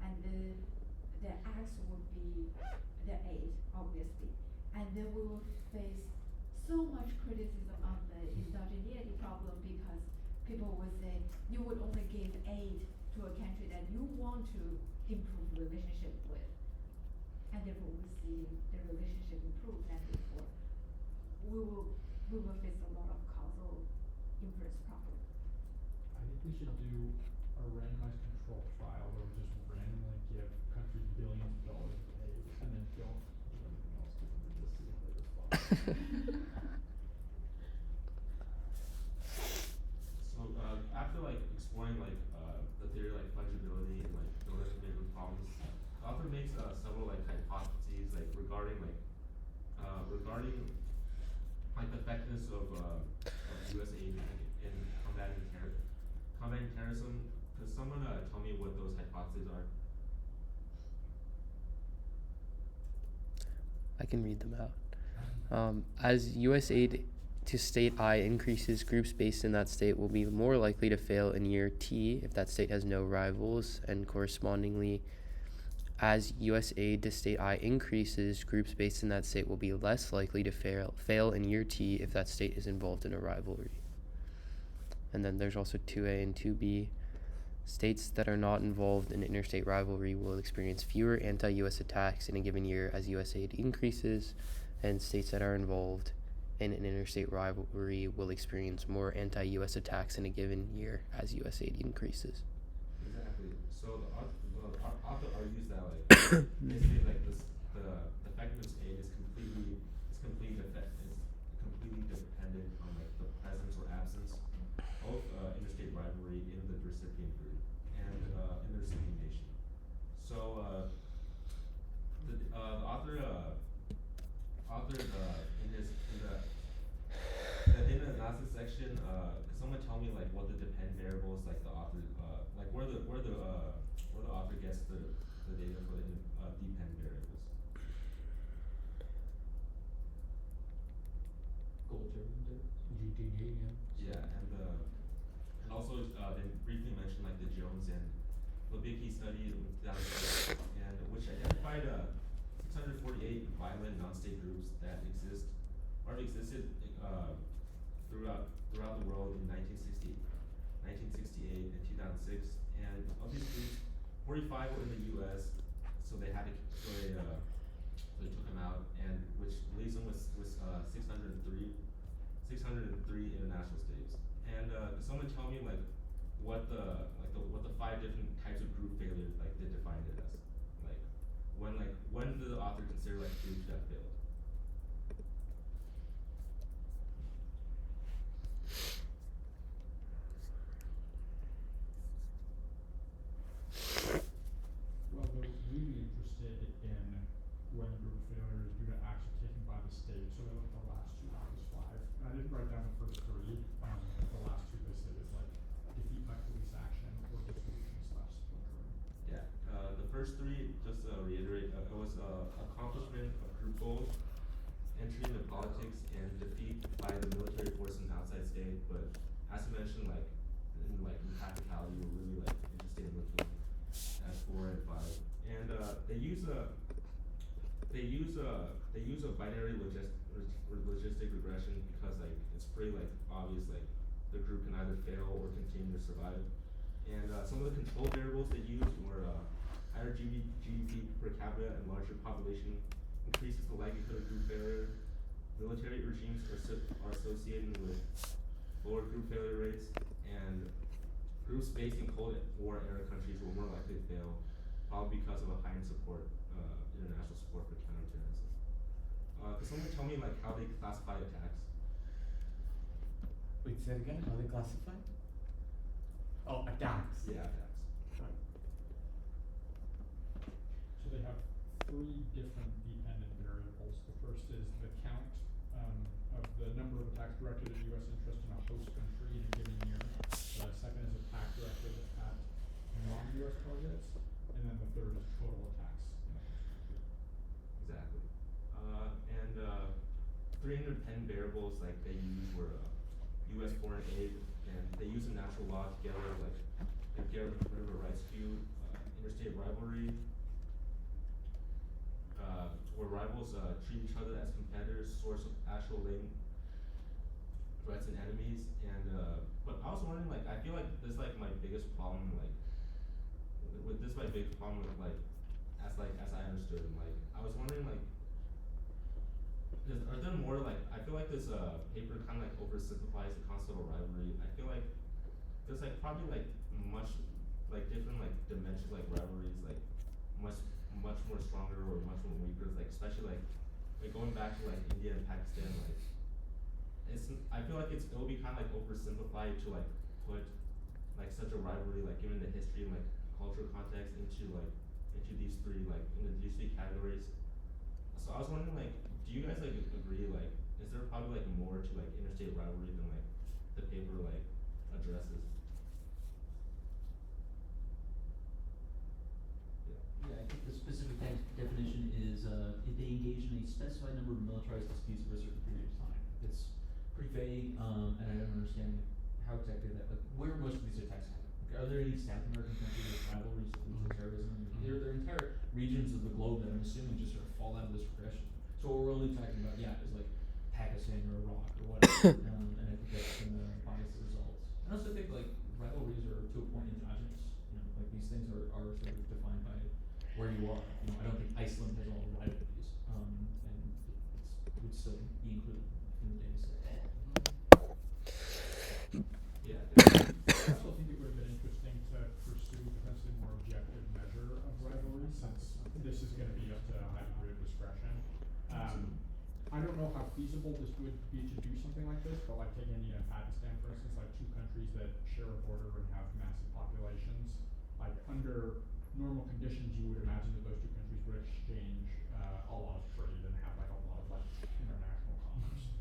and the x would be the 8, obviously. And then we will face so much criticism on the endogeneity problem because people would say, you would only give aid to a country that you want to improve relationship with. And therefore we see the relationship improve, and therefore we will face a lot of causal inverse problem. I think we should do a randomized control trial where we just randomly give countries billions of dollars of aid and then don't do anything else to them and just see if they respond. So after like exploring like the theory of like fungibility and like building individual problems, the author makes several like hypotheses like regarding regarding like the effectiveness of U.S. aid in combating terrorism. Could someone tell me what those hypotheses are? I can read them out. As U.S. aid to state I increases, groups based in that state will be more likely to fail in year T if that state has no rivals, and correspondingly, as U.S. aid to state I increases, groups based in that state will be less likely to fail in year T if that state is involved in a rivalry. And then there's also 2A and 2B. States that are not involved in interstate rivalry will experience fewer anti-U.S. attacks in a given year as U.S. aid increases, and states that are involved in an interstate rivalry will experience more anti-U.S. attacks in a given year as U.S. aid increases. Exactly. So the author argues that like basically like the effectiveness of aid is completely dependent on like the presence or absence of interstate rivalry in the recipient group and in the recipient nation. So the author in the analysis section, could someone tell me like what the depend variables like the author like where the author gets the data for the depend variables? GTD, yeah. Yeah, and also they briefly mentioned like the Jones and Loben study in 2006, and which identified 648 violent non-state groups that exist or have existed throughout the world in 1968 and 2006, and of these groups, 45 were in the U.S., so they took them out, and which leaves them with 603 international states. And could someone tell me like what the 5 different types of group failure like they defined it as? Like when did the author consider like groups that failed? Well, they're really interested in when the group failure is due to action taken by the state, so they look at the last 2 out of those 5. And I didn't write down the first 3. The last 2 they said is like defeat by police action or dissolution/splintering. Yeah, the first 3, just to reiterate, it was accomplishment of group goals, entry into politics, and defeat by the military forces outside state. But as you mentioned, like in practicality, we're really like interested in looking at 4 and 5, and they use a binary logistic regression because like it's pretty like obvious like the group can either fail or continue to survive. And some of the control variables they used were higher GDP per capita and larger population increases the likelihood of group failure. Military regimes are associated with lower group failure rates, and groups based in Cold War era countries were more likely to fail, probably because of a heightened international support for counterterrorism. Could someone tell me like how they classify attacks? Wait, say it again, how they classify? Oh, attacks. Yeah, attacks. So they three different dependent variables. The first is the count of the number of attacks directed at U.S. interest in a host country in a given year. The second is attack directed at non-U.S. targets, and then the third is total attacks in a host country. Exactly. And 310 variables like they used were U.S. foreign aid, and they used a natural law together, like get rid of a rights feud, interstate rivalry, where rivals treat each other as competitors, source of actual latent threats and enemies, and but I was wondering, like, I feel like this like my biggest problem, like, with this my biggest problem with like as I understood, and like I was wondering like. Are there more like I feel like this paper kind of like oversimplifies the concept of rivalry. I feel like there's like probably like much like different like dimensions like rivalries like much more stronger or much more weaker, like especially like going back to like India and Pakistan, like I feel like it'll be kind of like oversimplified to like put like such a rivalry like given the history and like cultural context into these three categories. So I was wondering, like, do you guys like agree, like, is there probably like more to like interstate rivalry than like the paper like addresses? Yeah, I think the specific definition is if they engage in a specified number of militarized disputes over a certain period of time. It's pretty vague, and I don't understand how exactly that, like, where most of these attacks happen. Like, are there any South American countries with rivalries that lead to terrorism? There are entire regions of the globe that I'm assuming just sort of fall out of this progression. So what we're only talking about, yeah, is like Pakistan or Iraq or whatever, and I think that's gonna bias the results. I also think like rivalries are to a point endogenous. You know, like these things are sort of defined by where you are. You know, I don't think Iceland has all the rivalries, and it would still be included in the data set. Yeah. I also think it would have been interesting to pursue potentially more objective measure of rivalry, since this is going to be up to a high degree of discretion. I don't know how feasible this would be to do something like this, but like take India and Pakistan, for instance, like two countries that share a border and have massive populations. Like under normal conditions, you would imagine that those two countries would exchange a lot of trade and have like a lot of like international commerce.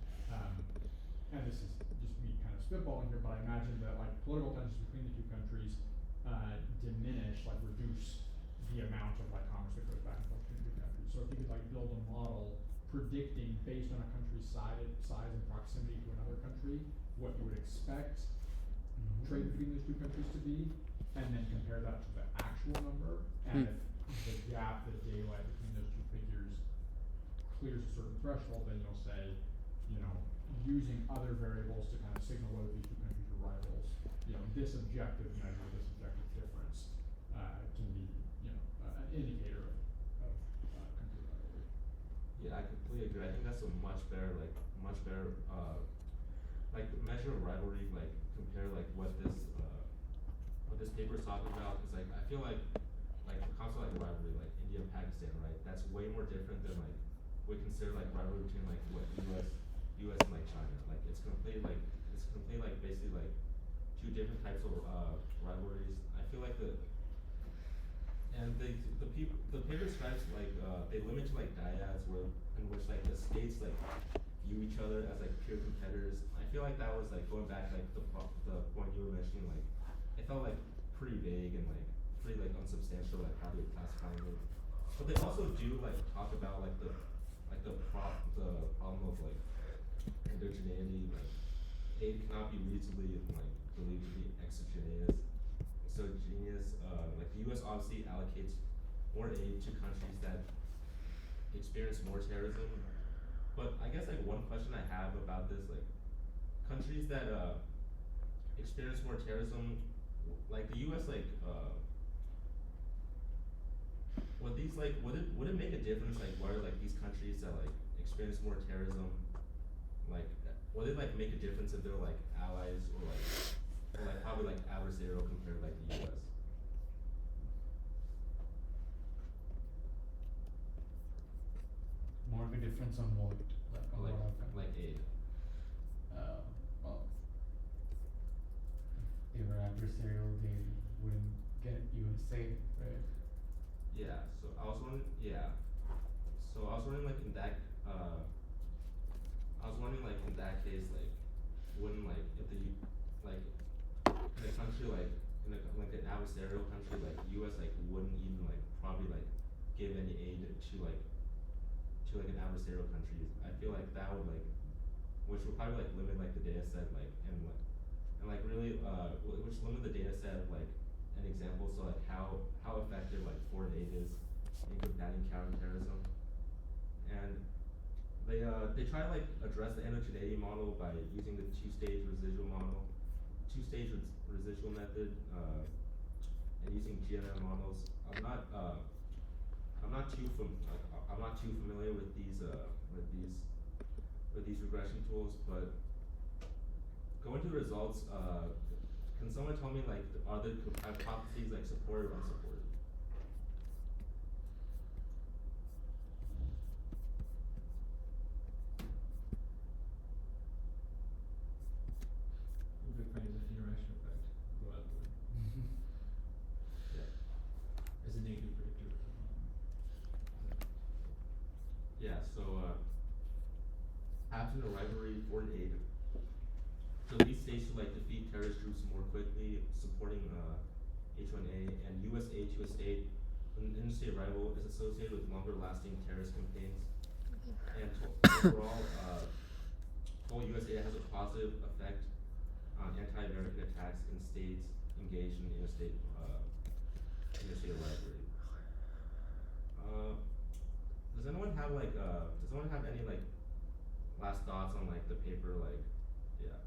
And this is just me kind of spitballing here, but I imagine that like political tensions between the two countries diminish, like reduce the amount of like commerce that goes back and forth between the two countries. So if you could like build a model predicting based on a country's size and proximity to another country what you would expect trade between those two countries to be, and then compare that to the actual number, and if the gap, the daylight between those two figures clears a certain threshold, then you'll say, you know, using other variables to kind of signal whether these two countries are rivals, you know, this objective measure, this objective difference can be, you know, an indicator of country rivalry. Yeah, I completely agree. I think that's a much better like measure of rivalry, like compare like what this paper is talking about, because like I feel like the concept like rivalry, like India and Pakistan, right? That's way more different than like we consider like rivalry between like what US and like China. Like it's completely like basically like two different types of rivalries. I feel like the paper describes like they limit to like dyads in which like the states like view each other as like peer competitors. I feel like that was like going back like the point you were mentioning, like it felt like pretty vague and like pretty like unsubstantial, like how they were classifying it. But they also do like talk about like the problem of like endogeneity, like aid cannot be reasonably like believed to be exogenous. Like the U.S. obviously allocates more aid to countries that experience more terrorism. But I guess like one question I have about this, like countries that experience more terrorism, like the U.S. like would it make a difference like where like these countries that like experience more terrorism, like would it like make a difference if they're like allies or like probably like adversarial compared to like the U.S. More of a difference on what? Like on what happened? Like aid. Well, if they were adversarial, they wouldn't get USA, right? Yeah. So I was wondering. Yeah. like wouldn't even like probably like give any aid to like an adversarial country, I feel like that would like, which would probably like limit like the data set like and like really which limit the data set of like an example, so like how effective like foreign aid is in combating counterterrorism. And they try to like address the endogeneity model by using the two-stage residual method, and using GNM models. I'm not too familiar with these regression tools, but going to the results, can someone tell me like are the hypotheses like supported or unsupported? Big fan of the interaction effect. Go out there. Yeah. As a negative predictor. Yeah, so absent a rivalry, foreign aid. So these states to like defeat terrorist groups more quickly, supporting H1A, and US aid to a state, an interstate rival, is associated with longer lasting terrorist campaigns. And overall, whole US aid has a positive effect on anti-American attacks in states engaged in interstate rivalry. Does anyone have any like last thoughts on like the paper, like yeah,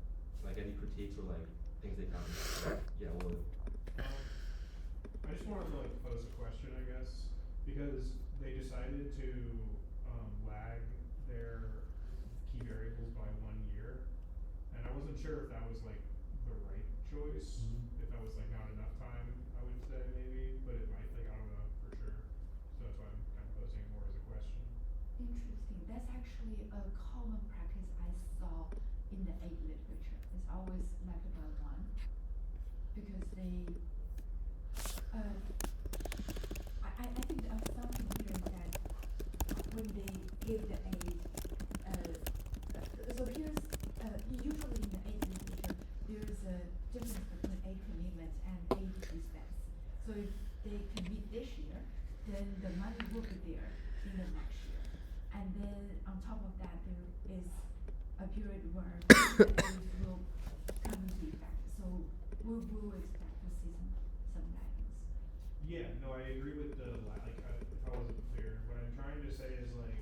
like any critiques or like things they found? Yeah, well. I just wanted to like pose a question, I guess, because they decided to lag their key variables by 1 year, and I wasn't sure if that was like the right choice, if that was like not enough time, I would say maybe, but it might, like I don't know for sure. So that's why I'm kind of posing it more as a question. Interesting. That's actually a common practice I saw in the aid literature. It's always like about one, because they. I think the assumption here is that when they give the aid, so here's usually in the aid literature there is a difference between aid commitment and aid dispense. So if they commit this year, then the money will be there in the next year. And then on top of that, there is a period where the aid will come into effect. So we will expect to see some laggings. Yeah, no, I agree with the if I wasn't clear, what I'm trying to say is like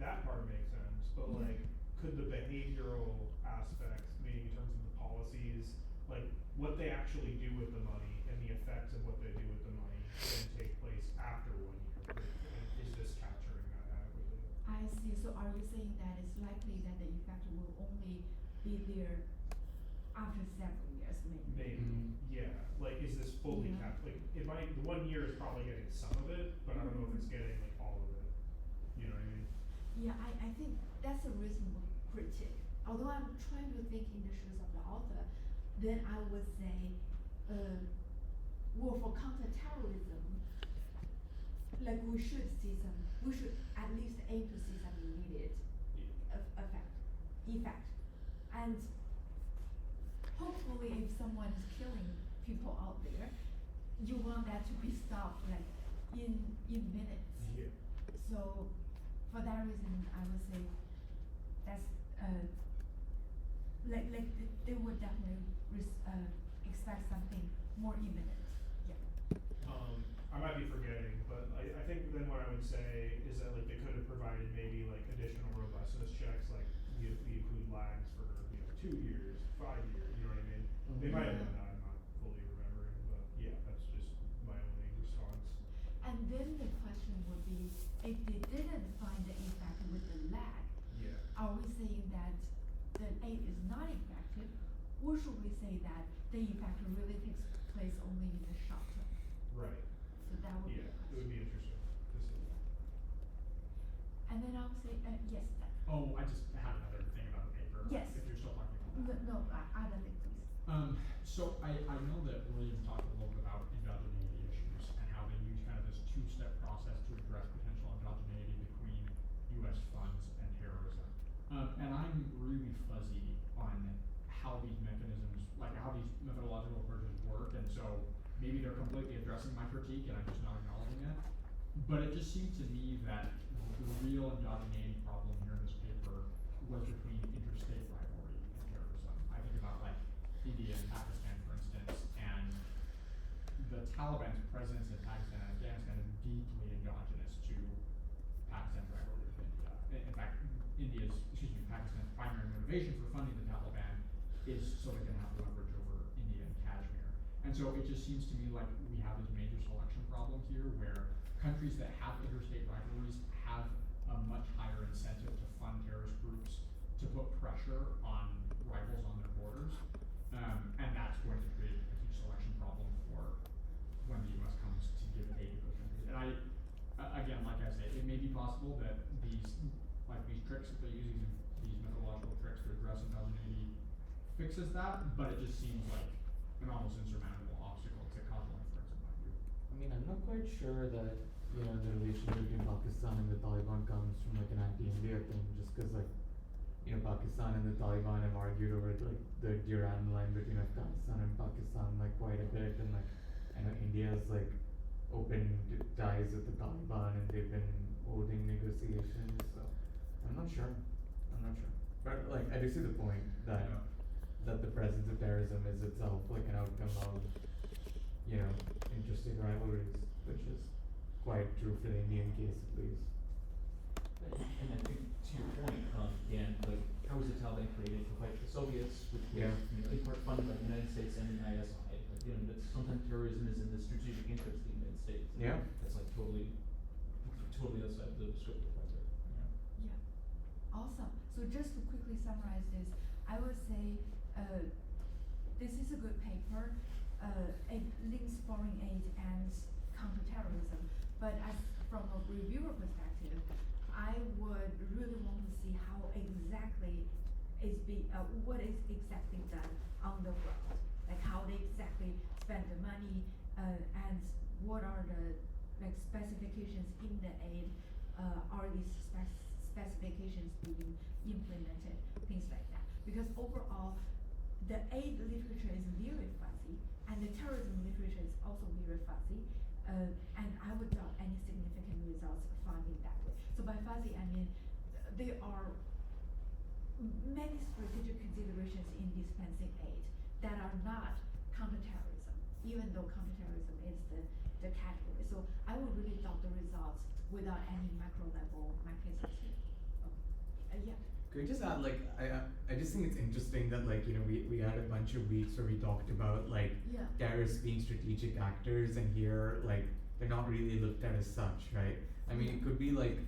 that part makes sense, but Yeah. like could the behavioral aspects, meaning in terms of the policies, like what they actually do with the money and the effects of what they do with the money then take place after 1 year? And is this capturing that adequately? I see. So are you saying that it's likely that the effect will only be there after several years, maybe? Maybe, yeah. Like, is this fully Yeah. like, it might, the 1 year is probably getting some of it, but I don't know if it's getting like all of it. You know what I mean? Yeah, I think that's a reasonable critique. Although I'm trying to think in the shoes of the author, then I would say, well, for counterterrorism, like we should at least aim to see some immediate effect. And hopefully if someone is killing people out there, you want that to be stopped like in minutes. Yeah. So for that reason, I would say that's they would definitely expect something more imminent. Yeah. I might be forgetting, but I think then what I would say is that like they could have provided maybe like additional robustness checks, like we include lags for 2 years, 5 years, you know what I mean? They might have done that, I'm not fully remembering, but yeah, that's just my only response. And then the question would be, if they didn't find the effect with the lag, Yeah. are we saying that the aid is not effective, or should we say that the effect really takes place only in the short term? Right. So that would Yeah, be the it would be question. interesting to see. And then I would say, yes, that. Oh, I just had another thing about the paper. Yes. If you're still talking about that. No, other thing, please. So I know that William talked a little bit about endogeneity issues and how they use kind of this two-step process to address potential endogeneity between U.S. funds and terrorism. And I'm really fuzzy on how these mechanisms, like how these methodological approaches work, and so maybe they're completely addressing my critique and I'm just not acknowledging it. But it just seemed to me that the real endogeny problem here in this paper was between interstate rivalry and terrorism. I think about like India and Pakistan, for instance, and the Taliban's presence in Pakistan and Afghanistan is deeply endogenous to Pakistan's rivalry with India. In fact, Pakistan's primary motivation for funding the Taliban is so they can have leverage over India and Kashmir. And so it just seems to me like we have this major selection problem here where countries that have interstate rivalries have a much higher incentive to fund terrorist groups to put pressure on rivals on their borders. And that's going to create a huge selection problem for when the US comes to give aid to those countries. And again, like I say, it may be possible that these tricks that they're using, these methodological tricks to address endogeny fixes that, but it just seems like an almost insurmountable obstacle to causal inference in my view. I mean, I'm not quite sure that, you know, the relationship between Pakistan and the Taliban comes from like an anti-India thing, just because like, you know, Pakistan and the Taliban have argued over like the Durand line between Afghanistan and Pakistan like quite a bit, and like I know India's like open ties with the Taliban and they've been holding negotiations, so I'm not sure. But like I do see the point that that the presence of terrorism is itself like an outcome of, you know, interstate rivalries, which is quite true for the Indian case at least. And I think to your point, Dan, like how was the Taliban created to fight the Soviets, which was you know, in part funded by the United States and the ISI. Like, you know, that's sometimes terrorism is in the strategic interest of the United States. Yeah. That's like totally outside the scope of the project. Yeah. Awesome. So just to quickly summarize this, I would say this is a good paper. It links foreign aid and counterterrorism, but as from a reviewer perspective, I would really want to see how exactly what is exactly done on the ground, like how they exactly spend the money, and what are the like specifications in the aid, are these specifications being implemented, things like that. Because overall, the aid literature is very fuzzy, and the terrorism literature is also very fuzzy, and I would doubt any significant results finding that way. So by fuzzy, I mean there are many strategic considerations in dispensing aid that are not counterterrorism, even though counterterrorism is the category. So I would really doubt the results without any macro level mechanisms here. Yeah. Could we just add like I just think it's interesting that like, you know, we had a bunch of weeks where we talked about like terrorists being strategic actors, and here like they're not really looked at as such, right? I mean, it could be like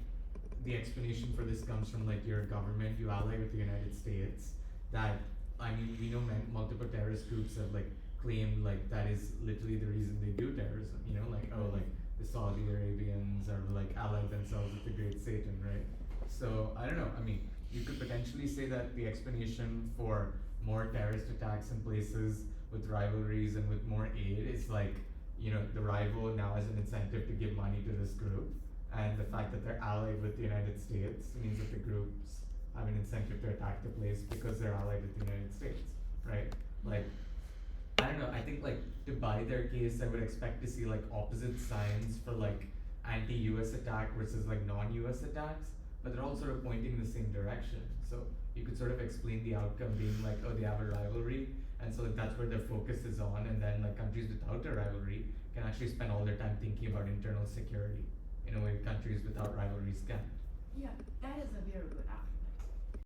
the explanation for this comes from like your government, you ally with the United States, that I mean we know multiple terrorist groups have like claimed like that is literally the reason they do terrorism, you know, like oh like the Saudi Arabians are like allied themselves with the great Satan, right? So I don't know, I mean you could potentially say that the explanation for more terrorist attacks in places with rivalries and with more aid is like, you know, the rival now has an incentive to give money to this group, and the fact that they're allied with the United States means that the groups have an incentive to attack the place because they're allied with the United States, right? Like, I don't know, I think like to buy their case, I would expect to see like opposite signs for like anti-US attack versus like non-US attacks, but they're all sort of pointing in the same direction. So you could sort of explain the outcome being like, oh, they have a rivalry, and so like, that's where their focus is on, and then like countries without a rivalry can actually spend all their time thinking about internal security in a way countries without rivalries can. Yeah, that is a very good argument.